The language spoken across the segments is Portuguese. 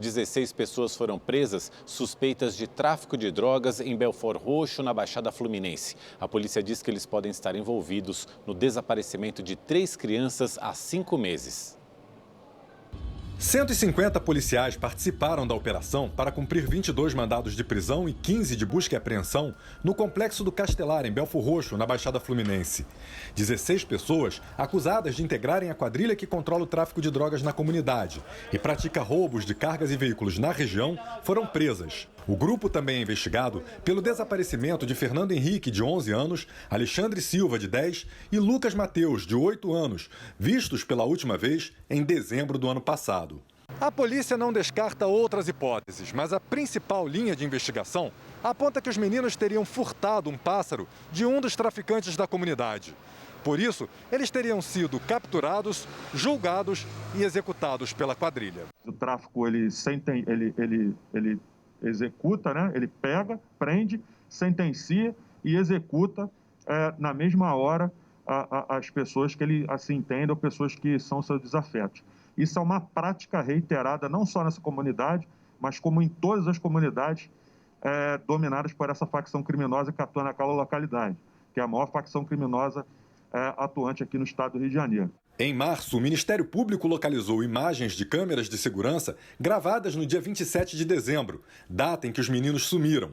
16 pessoas foram presas suspeitas de tráfico de drogas em Belford Roxo, na Baixada Fluminense. A polícia diz que eles podem estar envolvidos no desaparecimento de 3 crianças há 5 meses. 150 policiais participaram da operação para cumprir 22 mandados de prisão e 15 de busca e apreensão no Complexo do Castelar, em Belford Roxo, na Baixada Fluminense. 16 pessoas acusadas de integrarem a quadrilha que controla o tráfico de drogas na comunidade e pratica roubos de cargas e veículos na região foram presas. O grupo também é investigado pelo desaparecimento de Fernando Henrique, de 11 anos, Alexandre Silva, de 10 e Lucas Mateus, de 8 anos, vistos pela última vez em dezembro do ano passado. A polícia não descarta outras hipóteses, mas a principal linha de investigação aponta que os meninos teriam furtado um pássaro de um dos traficantes da comunidade. Por isso, eles teriam sido capturados, julgados e executados pela quadrilha. O tráfico, ele executa, né? Ele pega, prende, sentencia e executa na mesma hora as pessoas que ele assim entende ou pessoas que são seus desafetos. Isso é uma prática reiterada não só nessa comunidade, mas como em todas as comunidades dominadas por essa facção criminosa que atua naquela localidade, que é a maior facção criminosa atuante aqui no estado do Rio de Janeiro. Em março, o Ministério Público localizou imagens de câmeras de segurança gravadas no dia 27 de dezembro, data em que os meninos sumiram.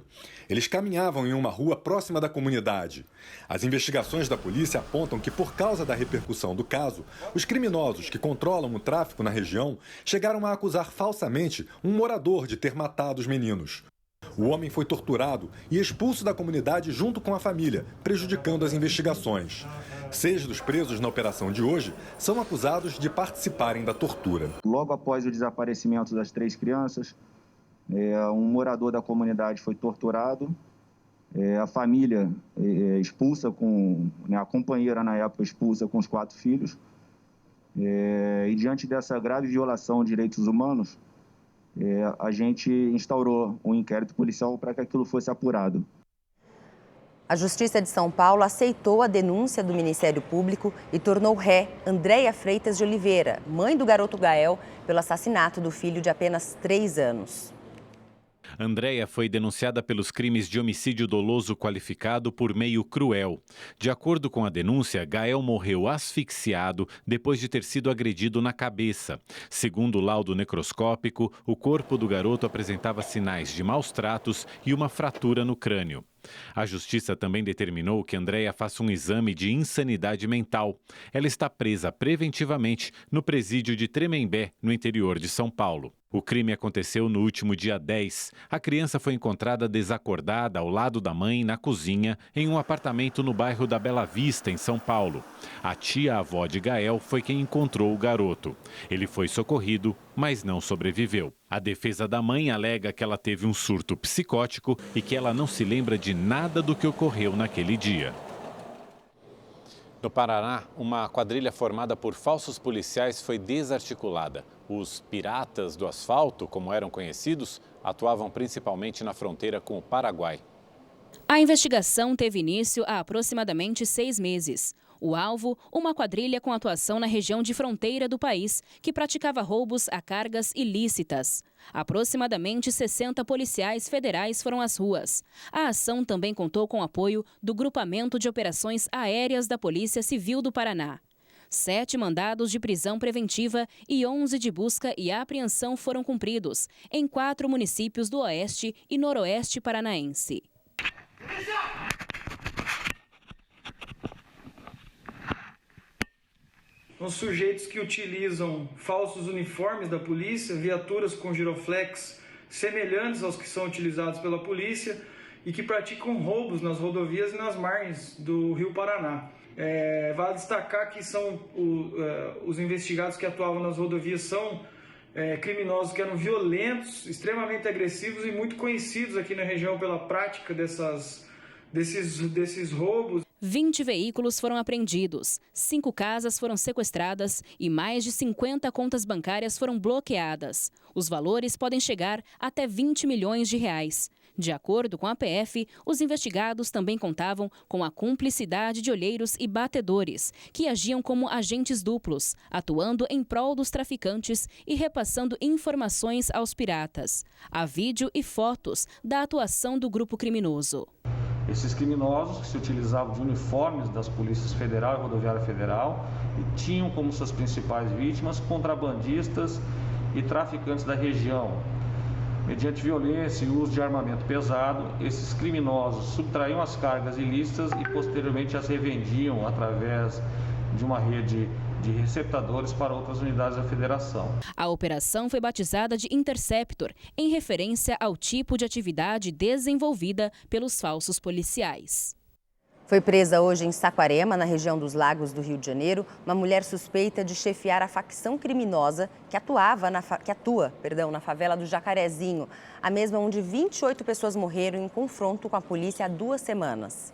Eles caminhavam em uma rua próxima da comunidade. As investigações da polícia apontam que, por causa da repercussão do caso, os criminosos que controlam o tráfico na região chegaram a acusar falsamente um morador de ter matado os meninos. O homem foi torturado e expulso da comunidade junto com a família, prejudicando as investigações. 6 dos presos na operação de hoje são acusados de participarem da tortura. Logo após o desaparecimento das 3 crianças, um morador da comunidade foi torturado. A família expulsa a companheira na época expulsa com os 4 filhos. E diante dessa grave violação de direitos humanos, a gente instaurou um inquérito policial para que aquilo fosse apurado. A Justiça de São Paulo aceitou a denúncia do Ministério Público e tornou ré Andréia Freitas de Oliveira, mãe do garoto Gael, pelo assassinato do filho de apenas 3 anos. Andréia foi denunciada pelos crimes de homicídio doloso qualificado por meio cruel. De acordo com a denúncia, Gael morreu asfixiado depois de ter sido agredido na cabeça. Segundo o laudo necroscópico, o corpo do garoto apresentava sinais de maus tratos e uma fratura no crânio. A Justiça também determinou que Andréia faça um exame de insanidade mental. Ela está presa preventivamente no presídio de Tremembé, no interior de São Paulo. O crime aconteceu no último dia 10. A criança foi encontrada desacordada ao lado da mãe na cozinha, em um apartamento no bairro da Bela Vista, em São Paulo. A tia-avó de Gael foi quem encontrou o garoto. Ele foi socorrido, mas não sobreviveu. A defesa da mãe alega que ela teve um surto psicótico e que ela não se lembra de nada do que ocorreu naquele dia. No Paraná, uma quadrilha formada por falsos policiais foi desarticulada. Os piratas do asfalto, como eram conhecidos, atuavam principalmente na fronteira com o Paraguai. A investigação teve início há aproximadamente 6 meses. O alvo, uma quadrilha com atuação na região de fronteira do país, que praticava roubos a cargas ilícitas. Aproximadamente 60 policiais federais foram às ruas. A ação também contou com o apoio do Grupamento de Operações Aéreas da Polícia Civil do Paraná. 7 mandados de prisão preventiva e 11 de busca e apreensão foram cumpridos em 4 municípios do Oeste e Noroeste paranaense. São sujeitos que utilizam falsos uniformes da polícia, viaturas com giroflex semelhantes aos que são utilizados pela polícia e que praticam roubos nas rodovias e nas margens do Rio Paraná. Vale destacar que são os investigados que atuavam nas rodovias são criminosos que eram violentos, extremamente agressivos e muito conhecidos aqui na região pela prática desses roubos. 20 veículos foram apreendidos, 5 casas foram sequestradas e mais de 50 contas bancárias foram bloqueadas. Os valores podem chegar até 20 milhões de reais. De acordo com a PF, os investigados também contavam com a cumplicidade de olheiros e batedores, que agiam como agentes duplos, atuando em prol dos traficantes e repassando informações aos piratas. Há vídeo e fotos da atuação do grupo criminoso. Esses criminosos que se utilizavam de uniformes das polícias federal e rodoviária federal e tinham como suas principais vítimas contrabandistas e traficantes da região. Mediante violência e uso de armamento pesado, esses criminosos subtraíam as cargas ilícitas e posteriormente as revendiam através de uma rede de receptadores para outras unidades da federação. A operação foi batizada de Interceptor, em referência ao tipo de atividade desenvolvida pelos falsos policiais. Foi presa hoje em Saquarema, na região dos Lagos do Rio de Janeiro, uma mulher suspeita de chefiar a facção criminosa que atua na favela do Jacarezinho, a mesma onde 28 pessoas morreram em confronto com a polícia há 2 semanas.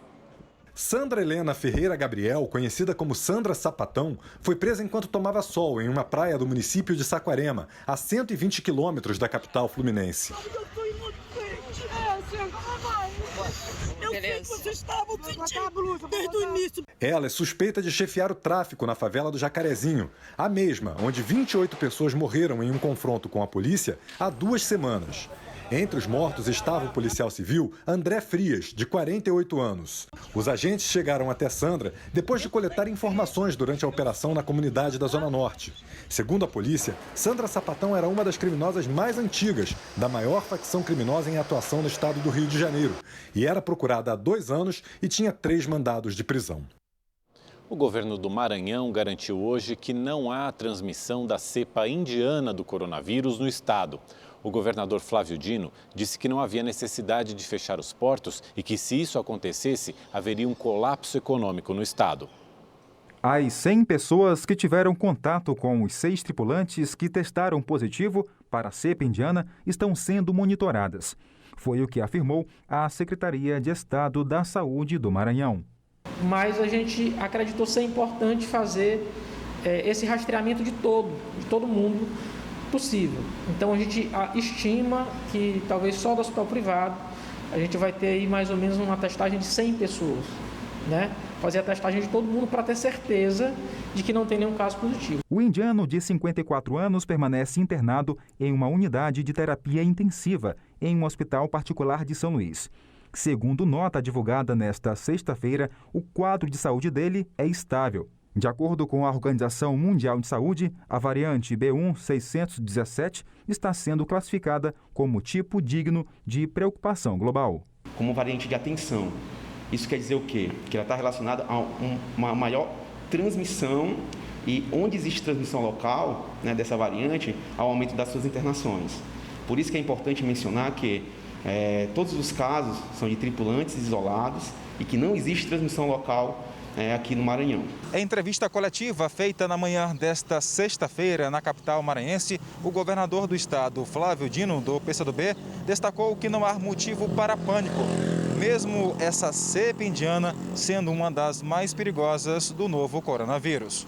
Sandra Helena Ferreira Gabriel, conhecida como Sandra Sapatão, foi presa enquanto tomava sol em uma praia do município de Saquarema, a 120 quilômetros da capital fluminense. Ela é suspeita de chefiar o tráfico na favela do Jacarezinho, a mesma onde 28 pessoas morreram em um confronto com a polícia há 2 semanas. Entre os mortos estava o policial civil André Frias, de 48 anos. Os agentes chegaram até Sandra depois de coletar informações durante a operação na comunidade da Zona Norte. Segundo a polícia, Sandra Sapatão era uma das criminosas mais antigas da maior facção criminosa em atuação no estado do Rio de Janeiro e era procurada há 2 anos e tinha 3 mandados de prisão. O governo do Maranhão garantiu hoje que não há transmissão da cepa indiana do coronavírus no estado. O governador Flávio Dino disse que não havia necessidade de fechar os portos e que, se isso acontecesse, haveria um colapso econômico no estado. As 100 pessoas que tiveram contato com os 6 tripulantes que testaram positivo para a cepa indiana estão sendo monitoradas. Foi o que afirmou a Secretaria de Estado da Saúde do Maranhão. Mas a gente acreditou ser importante fazer esse rastreamento de todo mundo possível. Então a gente estima que talvez só do hospital privado a gente vai ter aí mais ou menos uma testagem de 100 pessoas, né? Fazer a testagem de todo mundo para ter certeza de que não tem nenhum caso positivo. O indiano de 54 anos permanece internado em uma unidade de terapia intensiva em um hospital particular de São Luís. Segundo nota divulgada nesta sexta-feira, o quadro de saúde dele é estável. De acordo com a Organização Mundial de Saúde, a variante B1.617 está sendo classificada como tipo digno de preocupação global. Como variante de atenção. Isso quer dizer o quê? Que ela está relacionada a uma maior transmissão e onde existe transmissão local, né, dessa variante, ao aumento das suas internações. Por isso que é importante mencionar que todos os casos são de tripulantes isolados e que não existe transmissão local aqui no Maranhão. Em entrevista coletiva feita na manhã desta sexta-feira na capital maranhense, o governador do estado, Flávio Dino, do PCdoB, destacou que não há motivo para pânico, mesmo essa cepa indiana sendo uma das mais perigosas do novo coronavírus.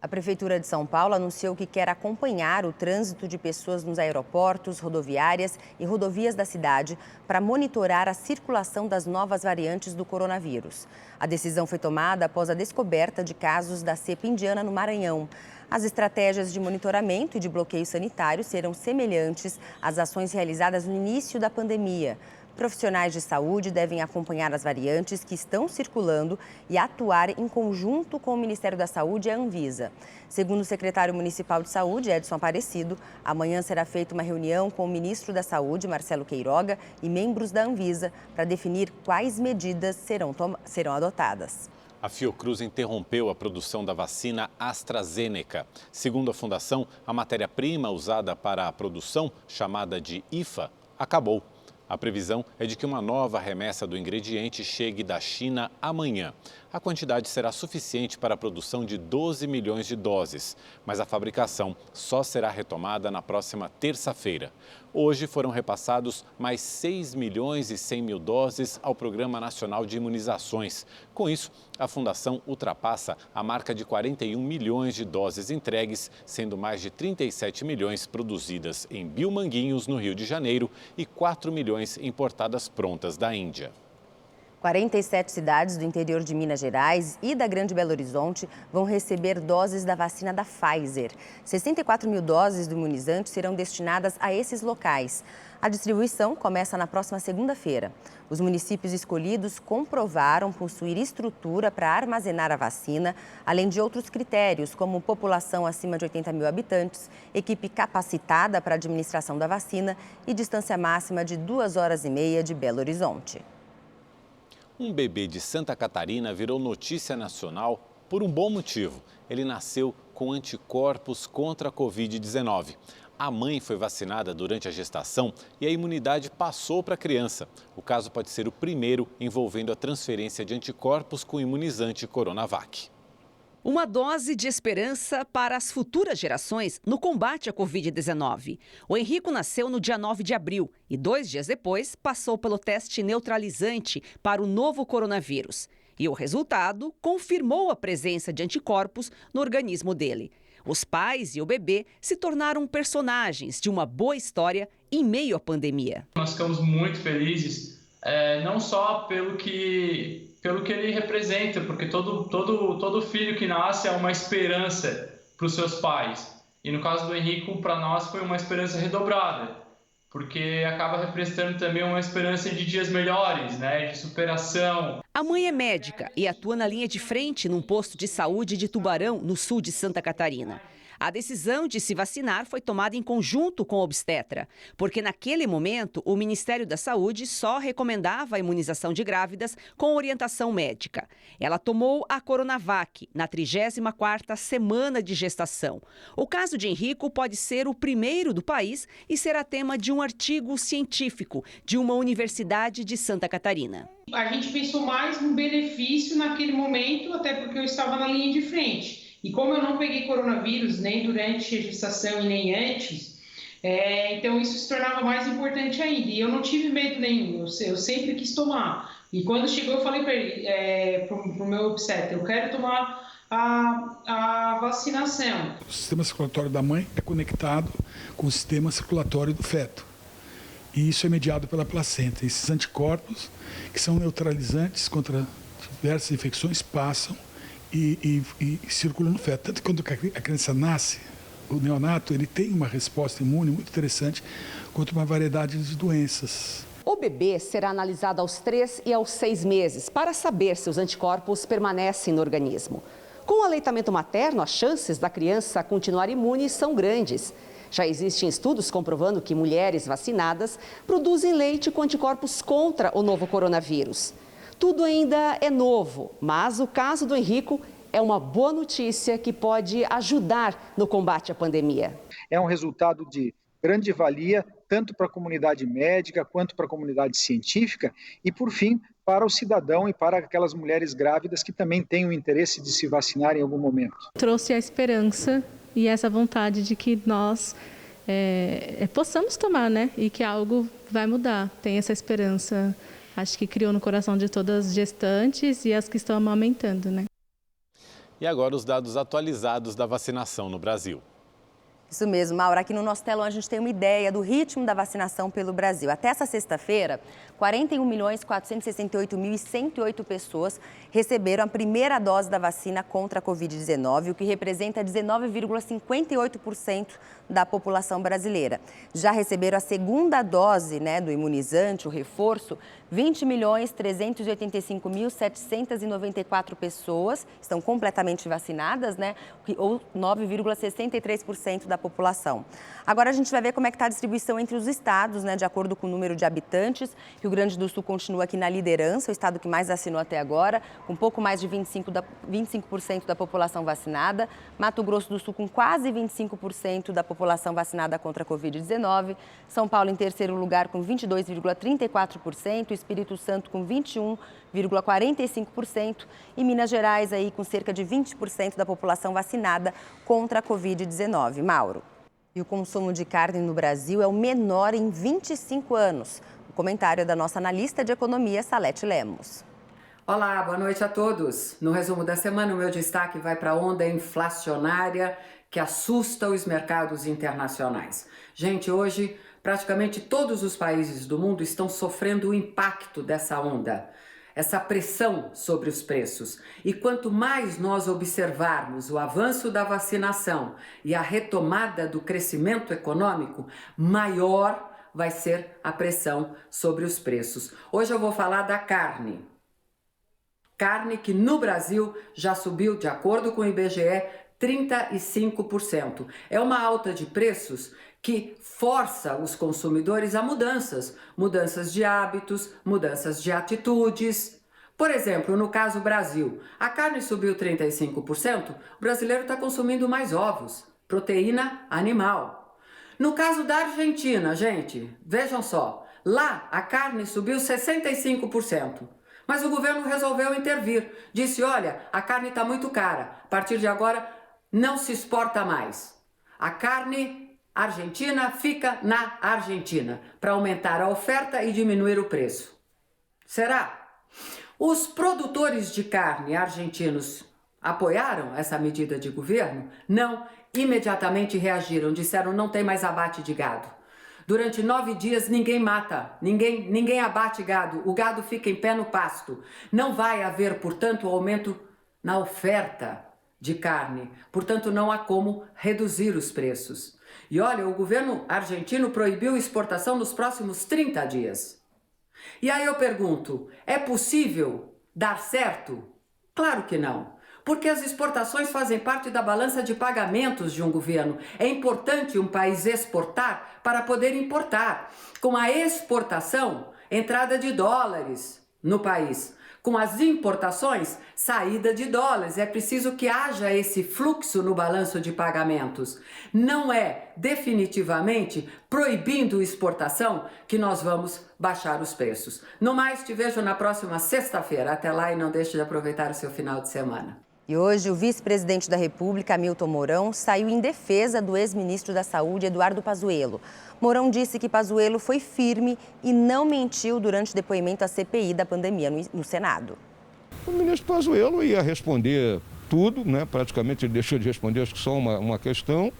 A Prefeitura de São Paulo anunciou que quer acompanhar o trânsito de pessoas nos aeroportos, rodoviárias e rodovias da cidade para monitorar a circulação das novas variantes do coronavírus. A decisão foi tomada após a descoberta de casos da cepa indiana no Maranhão. As estratégias de monitoramento e de bloqueio sanitário serão semelhantes às ações realizadas no início da pandemia. Profissionais de saúde devem acompanhar as variantes que estão circulando e atuar em conjunto com o Ministério da Saúde e a Anvisa. Segundo o secretário municipal de saúde, Edson Aparecido, amanhã será feita uma reunião com o ministro da Saúde, Marcelo Queiroga, e membros da Anvisa para definir quais medidas serão adotadas. A Fiocruz interrompeu a produção da vacina AstraZeneca. Segundo a fundação, a matéria-prima usada para a produção, chamada de IFA, acabou. A previsão é de que uma nova remessa do ingrediente chegue da China amanhã. A quantidade será suficiente para a produção de 12 milhões de doses, mas a fabricação só será retomada na próxima terça-feira. Hoje foram repassados mais 6 milhões e 100 mil doses ao Programa Nacional de Imunizações. Com isso, a Fundação ultrapassa a marca de 41 milhões de doses entregues, sendo mais de 37 milhões produzidas em Biomanguinhos, no Rio de Janeiro, e 4 milhões importadas prontas da Índia. 47 cidades do interior de Minas Gerais e da Grande Belo Horizonte vão receber doses da vacina da Pfizer. 64 mil doses do imunizante serão destinadas a esses locais. A distribuição começa na próxima segunda-feira. Os municípios escolhidos comprovaram possuir estrutura para armazenar a vacina, além de outros critérios, como população acima de 80 mil habitantes, equipe capacitada para a administração da vacina e distância máxima de 2 horas e meia de Belo Horizonte. Um bebê de Santa Catarina virou notícia nacional por um bom motivo. Ele nasceu com anticorpos contra a Covid-19. A mãe foi vacinada durante a gestação e a imunidade passou para a criança. O caso pode ser o primeiro envolvendo a transferência de anticorpos com imunizante Coronavac. Uma dose de esperança para as futuras gerações no combate à Covid-19. O Henrico nasceu no dia 9 de abril e 2 dias depois passou pelo teste neutralizante para o novo coronavírus. E o resultado confirmou a presença de anticorpos no organismo dele. Os pais e o bebê se tornaram personagens de uma boa história em meio à pandemia. Nós ficamos muito felizes, não só pelo que ele representa, porque todo filho que nasce é uma esperança para os seus pais. E no caso do Henrico, para nós foi uma esperança redobrada, porque acaba representando também uma esperança de dias melhores, de superação. A mãe é médica e atua na linha de frente num posto de saúde de Tubarão, no sul de Santa Catarina. A decisão de se vacinar foi tomada em conjunto com o obstetra, porque naquele momento o Ministério da Saúde só recomendava a imunização de grávidas com orientação médica. Ela tomou a Coronavac na 34ª semana de gestação. O caso de Henrico pode ser o primeiro do país e será tema de um artigo científico de uma universidade de Santa Catarina. A gente pensou mais no benefício naquele momento, até porque eu estava na linha de frente. E como eu não peguei coronavírus nem durante a gestação e nem antes, então isso se tornava mais importante ainda. E eu não tive medo nenhum, eu sempre quis tomar. E quando chegou eu falei para ele, para o meu obstetra, eu quero tomar a vacinação. O sistema circulatório da mãe é conectado com o sistema circulatório do feto. E isso é mediado pela placenta. Esses anticorpos, que são neutralizantes contra diversas infecções, passam e circulam no feto. Tanto que quando a criança nasce, o neonato, ele tem uma resposta imune muito interessante contra uma variedade de doenças. O bebê será analisado aos 3 e aos 6 meses para saber se os anticorpos permanecem no organismo. Com o aleitamento materno, as chances da criança continuar imune são grandes. Já existem estudos comprovando que mulheres vacinadas produzem leite com anticorpos contra o novo coronavírus. Tudo ainda é novo, mas o caso do Henrico é uma boa notícia que pode ajudar no combate à pandemia. É um resultado de grande valia, tanto para a comunidade médica quanto para a comunidade científica e, por fim, para o cidadão e para aquelas mulheres grávidas que também têm o interesse de se vacinar em algum momento. Trouxe a esperança e essa vontade de que nós possamos tomar, e que algo vai mudar. Tem essa esperança. Acho que criou no coração de todas as gestantes e as que estão amamentando, E agora os dados atualizados da vacinação no Brasil. Isso mesmo, Maura. Aqui no nosso telão a gente tem uma ideia do ritmo da vacinação pelo Brasil. Até essa sexta-feira, 41.468.108 pessoas receberam a primeira dose da vacina contra a Covid-19, o que representa 19,58% da população brasileira. Já receberam a segunda dose do imunizante, o reforço, 20.385.794 pessoas estão completamente vacinadas, ou 9,63% da população. Agora a gente vai ver como é que está a distribuição entre os estados, né, de acordo com o número de habitantes. Rio Grande do Sul continua aqui na liderança, o estado que mais vacinou até agora, com pouco mais de 25% da população vacinada. Mato Grosso do Sul com quase 25% da população vacinada contra a Covid-19. São Paulo em terceiro lugar com 22,34%, Espírito Santo com 21,45% e Minas Gerais aí com cerca de 20% da população vacinada contra a Covid-19. Mauro. E o consumo de carne no Brasil é o menor em 25 anos. O comentário é da nossa analista de economia, Salete Lemos. Olá, boa noite a todos. No resumo da semana, o meu destaque vai para a onda inflacionária que assusta os mercados internacionais. Gente, hoje praticamente todos os países do mundo estão sofrendo o impacto dessa onda, essa pressão sobre os preços. E quanto mais nós observarmos o avanço da vacinação e a retomada do crescimento econômico, maior vai ser a pressão sobre os preços. Hoje eu vou falar da carne. Carne que no Brasil já subiu, de acordo com o IBGE, 35%. É uma alta de preços que força os consumidores a mudanças de hábitos, mudanças de atitudes. Por exemplo, no caso Brasil, a carne subiu 35%, o brasileiro está consumindo mais ovos, proteína animal. No caso da Argentina, gente, vejam só, lá a carne subiu 65%. Mas o governo resolveu intervir, disse, olha, a carne está muito cara, a partir de agora não se exporta mais. A carne argentina fica na Argentina, para aumentar a oferta e diminuir o preço. Será? Os produtores de carne argentinos apoiaram essa medida de governo? Não, imediatamente reagiram, disseram não tem mais abate de gado. Durante 9 dias ninguém mata, ninguém abate gado, o gado fica em pé no pasto. Não vai haver, portanto, aumento na oferta de carne, portanto não há como reduzir os preços. E olha, o governo argentino proibiu exportação nos próximos 30 dias. E aí eu pergunto, é possível dar certo? Claro que não, porque as exportações fazem parte da balança de pagamentos de um governo. É importante um país exportar para poder importar. Com a exportação, entrada de dólares no país. Com as importações, saída de dólares. É preciso que haja esse fluxo no balanço de pagamentos. Não é definitivamente proibindo exportação que nós vamos baixar os preços. No mais, te vejo na próxima sexta-feira. Até lá e não deixe de aproveitar o seu final de semana. E hoje o vice-presidente da República, Hamilton Mourão, saiu em defesa do ex-ministro da Saúde, Eduardo Pazuello. Mourão disse que Pazuello foi firme e não mentiu durante o depoimento à CPI da pandemia no Senado. O ministro Pazuello ia responder tudo, né? Praticamente ele deixou de responder, acho que só uma questão.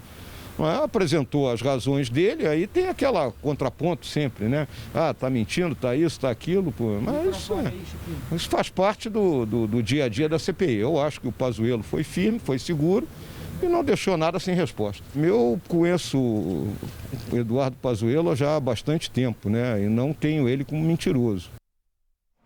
Apresentou as razões dele, aí tem aquela contraponto sempre, né? Ah, tá mentindo, tá isso, tá aquilo, pô. Mas isso faz parte do dia a dia da CPI. Eu acho que o Pazuello foi firme, foi seguro e não deixou nada sem resposta. Eu conheço o Eduardo Pazuello já há bastante tempo, né? E não tenho ele como mentiroso.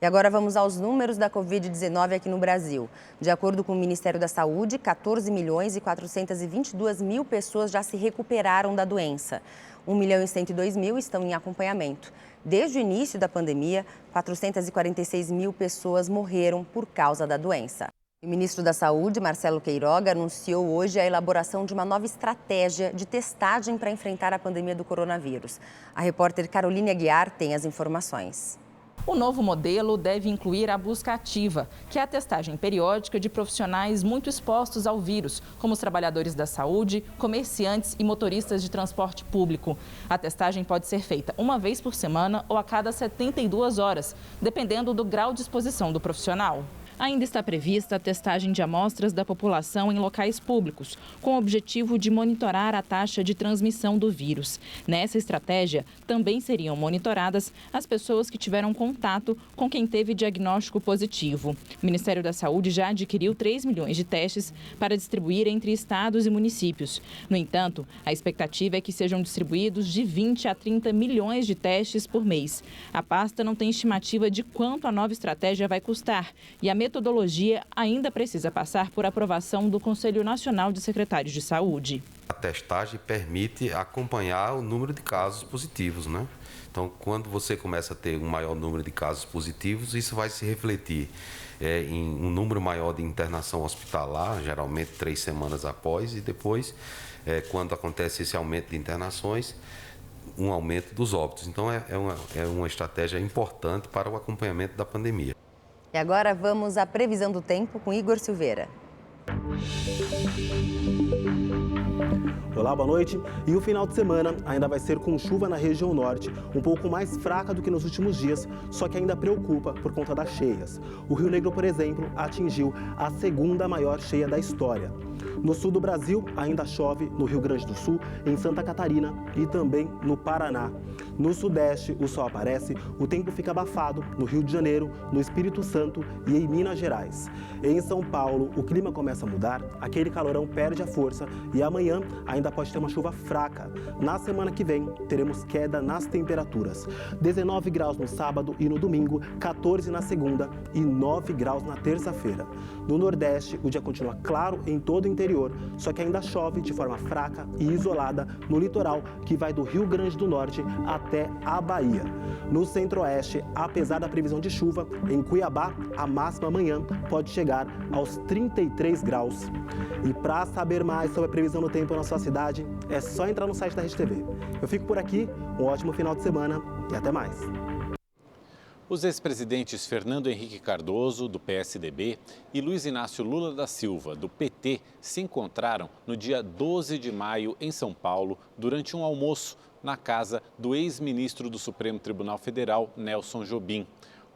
E agora vamos aos números da Covid-19 aqui no Brasil. De acordo com o Ministério da Saúde, 14.422.000 pessoas já se recuperaram da doença. 1.102.000 estão em acompanhamento. Desde o início da pandemia, 446.000 pessoas morreram por causa da doença. O ministro da Saúde, Marcelo Queiroga, anunciou hoje a elaboração de uma nova estratégia de testagem para enfrentar a pandemia do coronavírus. A repórter Caroline Aguiar tem as informações. O novo modelo deve incluir a busca ativa, que é a testagem periódica de profissionais muito expostos ao vírus, como os trabalhadores da saúde, comerciantes e motoristas de transporte público. A testagem pode ser feita uma vez por semana ou a cada 72 horas, dependendo do grau de exposição do profissional. Ainda está prevista a testagem de amostras da população em locais públicos, com o objetivo de monitorar a taxa de transmissão do vírus. Nessa estratégia, também seriam monitoradas as pessoas que tiveram contato com quem teve diagnóstico positivo. O Ministério da Saúde já adquiriu 3 milhões de testes para distribuir entre estados e municípios. No entanto, a expectativa é que sejam distribuídos de 20 a 30 milhões de testes por mês. A pasta não tem estimativa de quanto a nova estratégia vai custar e a metodologia ainda precisa passar por aprovação do Conselho Nacional de Secretários de Saúde. A testagem permite acompanhar o número de casos positivos, né? Então, quando você começa a ter um maior número de casos positivos, isso vai se refletir em um número maior de internação hospitalar, geralmente 3 semanas após, e depois, quando acontece esse aumento de internações, um aumento dos óbitos. Então, é uma estratégia importante para o acompanhamento da pandemia. E agora vamos à previsão do tempo com Igor Silveira. Olá, boa noite. E o final de semana ainda vai ser com chuva na região norte, um pouco mais fraca do que nos últimos dias, só que ainda preocupa por conta das cheias. O Rio Negro, por exemplo, atingiu a 2ª maior cheia da história. No sul do Brasil, ainda chove no Rio Grande do Sul, em Santa Catarina e também no Paraná. No sudeste, o sol aparece, o tempo fica abafado no Rio de Janeiro, no Espírito Santo e em Minas Gerais. Em São Paulo, o clima começa a mudar, aquele calorão perde a força e amanhã ainda pode ter uma chuva fraca. Na semana que vem, teremos queda nas temperaturas. 19 graus no sábado e no domingo, 14 na segunda e 9 graus na terça-feira. No Nordeste, o dia continua claro em todo o interior, só que ainda chove de forma fraca e isolada no litoral, que vai do Rio Grande do Norte até a Bahia. No Centro-Oeste, apesar da previsão de chuva, em Cuiabá, a máxima amanhã pode chegar aos 33 graus. E para saber mais sobre a previsão do tempo na sua cidade, é só entrar no site da Rede TV. Eu fico por aqui, um ótimo final de semana e até mais. Os ex-presidentes Fernando Henrique Cardoso, do PSDB, e Luiz Inácio Lula da Silva, do PT, se encontraram no dia 12 de maio em São Paulo, durante um almoço na casa do ex-ministro do Supremo Tribunal Federal, Nelson Jobim.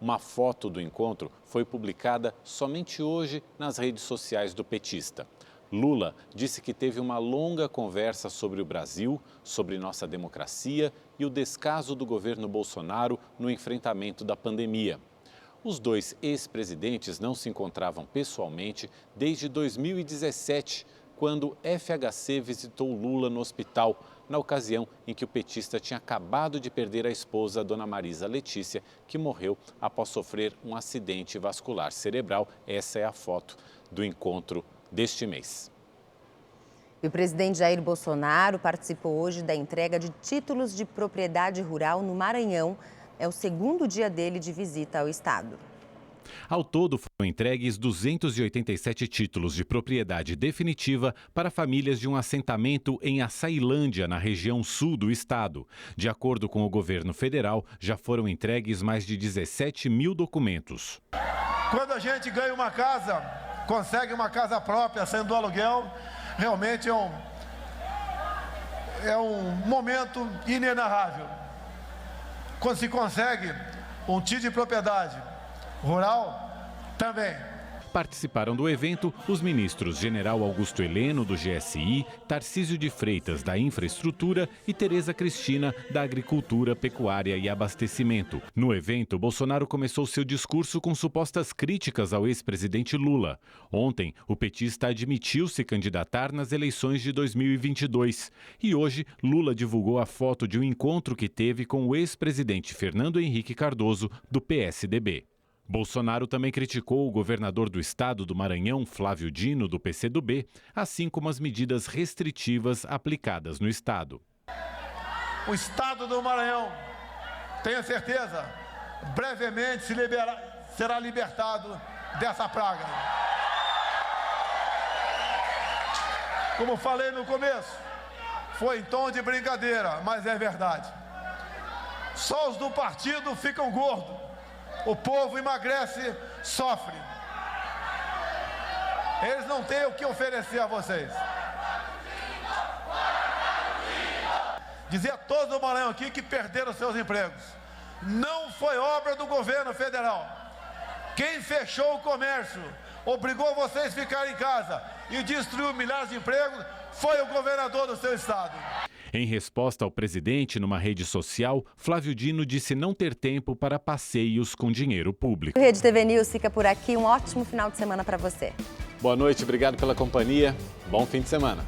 Uma foto do encontro foi publicada somente hoje nas redes sociais do petista. Lula disse que teve uma longa conversa sobre o Brasil, sobre nossa democracia e o descaso do governo Bolsonaro no enfrentamento da pandemia. Os dois ex-presidentes não se encontravam pessoalmente desde 2017, quando FHC visitou Lula no hospital, na ocasião em que o petista tinha acabado de perder a esposa, Dona Marisa Letícia, que morreu após sofrer um acidente vascular cerebral. Essa é a foto do encontro deste mês. E o presidente Jair Bolsonaro participou hoje da entrega de títulos de propriedade rural no Maranhão. É o 2º dia dele de visita ao estado. Ao todo, foram entregues 287 títulos de propriedade definitiva para famílias de um assentamento em Açailândia, na região sul do estado. De acordo com o governo federal, já foram entregues mais de 17 mil documentos. Quando a gente ganha uma casa, consegue uma casa própria, sendo do aluguel, realmente é um momento inenarrável. Quando se consegue um título de propriedade rural, também. Participaram do evento os ministros General Augusto Heleno, do GSI, Tarcísio de Freitas, da Infraestrutura e Tereza Cristina, da Agricultura, Pecuária e Abastecimento. No evento, Bolsonaro começou seu discurso com supostas críticas ao ex-presidente Lula. Ontem, o petista admitiu se candidatar nas eleições de 2022. E hoje, Lula divulgou a foto de um encontro que teve com o ex-presidente Fernando Henrique Cardoso, do PSDB. Bolsonaro também criticou o governador do estado do Maranhão, Flávio Dino, do PCdoB, assim como as medidas restritivas aplicadas no estado. O estado do Maranhão, tenho certeza, brevemente será libertado dessa praga. Como falei no começo, foi em tom de brincadeira, mas é verdade. Só os do partido ficam gordos. O povo emagrece, sofre. Eles não têm o que oferecer a vocês. Dizer a todos do Maranhão aqui que perderam seus empregos. Não foi obra do governo federal. Quem fechou o comércio, obrigou vocês a ficarem em casa e destruiu milhares de empregos, foi o governador do seu estado. Em resposta ao presidente numa rede social, Flávio Dino disse não ter tempo para passeios com dinheiro público. O Rede TV News fica por aqui. Um ótimo final de semana para você. Boa noite, obrigado pela companhia. Bom fim de semana.